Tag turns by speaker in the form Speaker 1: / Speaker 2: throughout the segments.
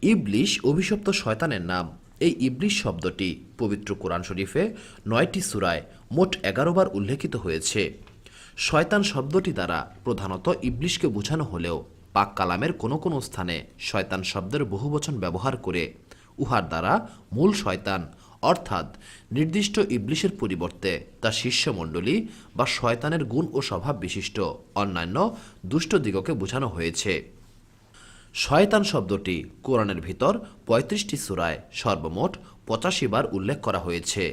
Speaker 1: ইবলিশ অভিশপ্ত শয়তানের নাম। এই ইবলিশ শব্দটি পবিত্র কোরআন শরীফে ৯টি সূরায় মোট ১১ বার উল্লেখিত হয়েছে। শয়তান শব্দটি দ্বারা প্রধানত ইবলিশকে বোঝানো হলেও পাক কালামের কোনো কোনো স্থানে শয়তান শব্দের বহুবচন ব্যবহার করে উহার দ্বারা মূল শয়তান অর্থাৎ নির্দিষ্ট ইবলিশের পরিবর্তে তার শিষ্যমণ্ডলী বা শয়তানের গুণ ও স্বভাব বিশিষ্ট অন্যান্য দুষ্ট দিগকে বোঝানো হয়েছে। শয়তান শব্দটি কোরআনের ভিতর ৩৫টি সূরায় সর্বমোট ৮৫ বার উল্লেখ করা হয়েছে।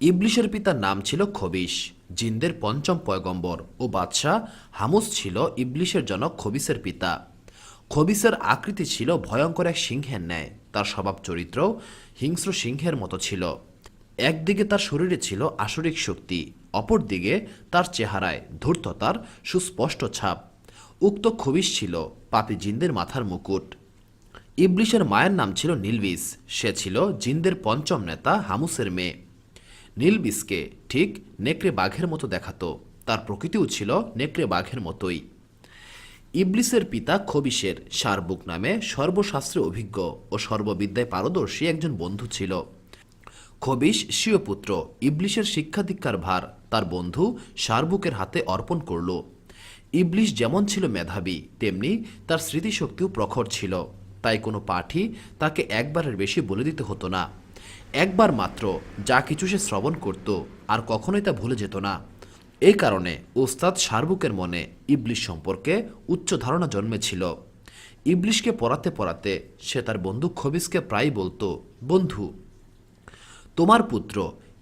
Speaker 1: ইবলিশের পিতার নাম ছিল খবিশ, জিনদের পঞ্চম পয়গম্বর ও বাদশাহ হামুস ছিল ইবলিশের জনক খবিসের পিতা। খবিসের আকৃতি ছিল ভয়ঙ্কর এক সিংহের ন্যায়, তার স্বভাব চরিত্র হিংস্র সিংহের মতো ছিল। একদিকে তার শরীরে ছিল আসরিক শক্তি, অপরদিকে তার চেহারায় ধূর্ততার সুস্পষ্ট ছাপ। উক্ত খবিশ ছিল পাপী জিনদের মাথার মুকুট। ইবলিশের মায়ের নাম ছিল নীলবিস, সে ছিল জিনদের পঞ্চম নেতা হামুসের মেয়ে। নীলবিসকে ঠিক নেকড়ে বাঘের মতো দেখাতো, তার প্রকৃতিও ছিল নেকড়ে বাঘের মতোই। ইবলিসের পিতা খবিশের শারবুক নামে সর্বশাস্ত্রে অভিজ্ঞ ও সর্ববিদ্যায় পারদর্শী একজন বন্ধু ছিল। খবিশ স্বীয় পুত্র ইবলিশের শিক্ষা দীক্ষার ভার তার বন্ধু শারবুকের হাতে অর্পণ করল। ইবলিশ যেমন ছিল মেধাবী, তেমনি তার স্মৃতিশক্তিও প্রখর ছিল, তাই কোনো পাঠই তাকে একবারের বেশি বলে দিতে হতো না। একবার মাত্র যা কিছু সে শ্রবণ করত আর কখনোই তা ভুলে যেত না। এই কারণে ওস্তাদ শারবুকের মনে ইবলিশ সম্পর্কে উচ্চ ধারণা জন্মেছিল। ইবলিশকে পড়াতে পড়াতে সে তার বন্ধু খবিসকে প্রায়ই বলতো, বন্ধু, তোমার পুত্র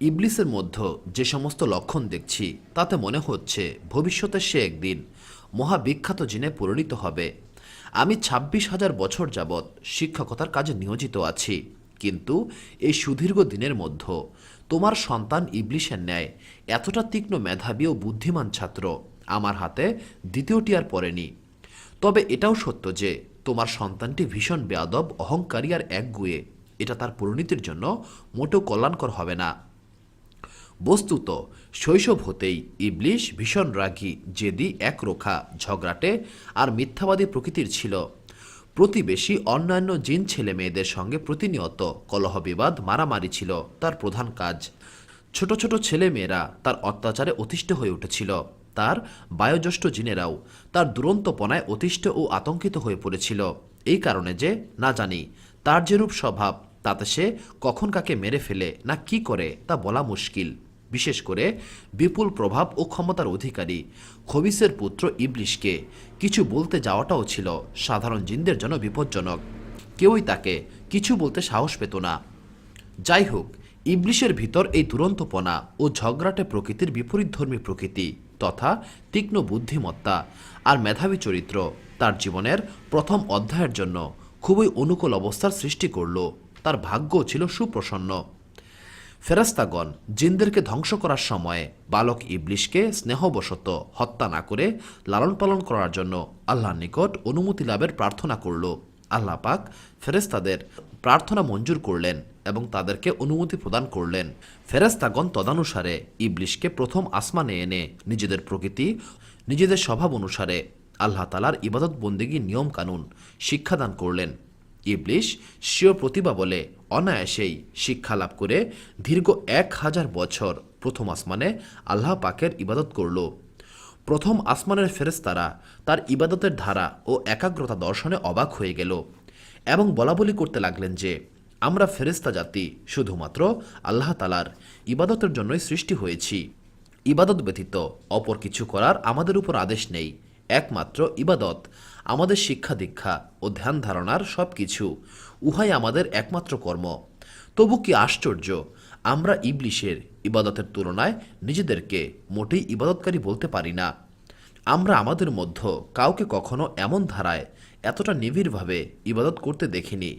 Speaker 1: ইবলিসের মধ্যে যে সমস্ত লক্ষণ দেখছি তাতে মনে হচ্ছে ভবিষ্যতে সে একদিন মহাবিখ্যাত জিনে পরিণত হবে। আমি ২৬,০০০ বছর যাবৎ শিক্ষকতার কাজে নিয়োজিত আছি, কিন্তু এই সুদীর্ঘ দিনের মধ্যে তোমার সন্তান ইবলিশের ন্যায় এতটা তীক্ষ্ণ মেধাবী ও বুদ্ধিমান ছাত্র আমার হাতে দ্বিতীয়টি আর পড়েনি। তবে এটাও সত্য যে তোমার সন্তানটি ভীষণ বেয়াদব, অহংকারী আর একগুঁয়ে। এটা তার পরিণতির জন্য মোটেও কল্যাণকর হবে না। বস্তুত শৈশব হতেই ইবলিশ ভীষণ রাগী, জেদি, একরোখা, ঝগড়াটে আর মিথ্যাবাদী প্রকৃতির ছিল। প্রতিবেশী অন্যান্য জিন ছেলে মেয়েদের সঙ্গে প্রতিনিয়ত কলহ বিবাদ, মারামারি ছিল তার প্রধান কাজ। ছোট ছোট ছেলে মেয়েরা তার অত্যাচারে অতিষ্ঠ হয়ে উঠেছিল। তার বায়োজ্যেষ্ঠ জিনেরাও তার দুরন্তপনায় অতিষ্ঠ ও আতঙ্কিত হয়ে পড়েছিল। এই কারণে যে না জানি তার যেরূপ স্বভাব, তাতে সে কখন কাকে মেরে ফেলে না কি করে তা বলা মুশকিল। বিশেষ করে বিপুল প্রভাব ও ক্ষমতার অধিকারী খবিসের পুত্র ইবলিশকে কিছু বলতে যাওয়াটাও ছিল সাধারণ জিনদের জন্য বিপজ্জনক। কেউই তাকে কিছু বলতে সাহস পেত না। যাই হোক, ইবলিশের ভিতর এই দুরন্তপনা ও ঝগড়াটে প্রকৃতির বিপরীতধর্মী প্রকৃতি তথা তীক্ষ্ণ বুদ্ধিমত্তা আর মেধাবী চরিত্র তার জীবনের প্রথম অধ্যায়ের জন্য খুবই অনুকূল অবস্থার সৃষ্টি করল। তার ভাগ্যও ছিল সুপ্রসন্ন। ফেরেশতাগণ জিনদেরকে ধ্বংস করার সময়ে বালক ইবলিশকে স্নেহবশত হত্যা না করে লালন পালন করার জন্য আল্লাহর নিকট অনুমতি লাভের প্রার্থনা করল। আল্লাহ পাক ফেরেশতাদের প্রার্থনা মঞ্জুর করলেন এবং তাদেরকে অনুমতি প্রদান করলেন। ফেরেশতাগণ তদানুসারে ইবলিশকে প্রথম আসমানে এনে নিজেদের প্রকৃতি, নিজেদের স্বভাব অনুসারে আল্লাহ তাআলার ইবাদত বন্দেগী নিয়ম কানুন শিক্ষাদান করলেন। ইবলিশ স্বীয় প্রতিভা বলে অনায়াসেই শিক্ষা লাভ করে দীর্ঘ ১,০০০ বছর প্রথম আসমানে আল্লাহ পাকের ইবাদত করল। প্রথম আসমানের ফেরেশতারা তার ইবাদতের ধারা ও একাগ্রতা দর্শনে অবাক হয়ে গেল এবং বলাবলি করতে লাগলেন যে আমরা ফেরেশতা জাতি শুধুমাত্র আল্লাহ তাআলার ইবাদতের জন্যই সৃষ্টি হয়েছি। ইবাদত ব্যতীত অপর কিছু করার আমাদের উপর আদেশ নেই। একমাত্র ইবাদত, আমাদের শিক্ষা দীক্ষা ও ধ্যান ধারণার সব কিছু, উহাই আমাদের একমাত্র কর্ম। তবু কি আশ্চর্য, আমরা ইবলিশের ইবাদতের তুলনায় নিজেদেরকে মোটেই ইবাদতকারী বলতে পারি না। আমরা আমাদের মধ্যে কাউকে কখনো এমন ধারায় এতটা নিবিড়ভাবে ইবাদত করতে দেখিনি।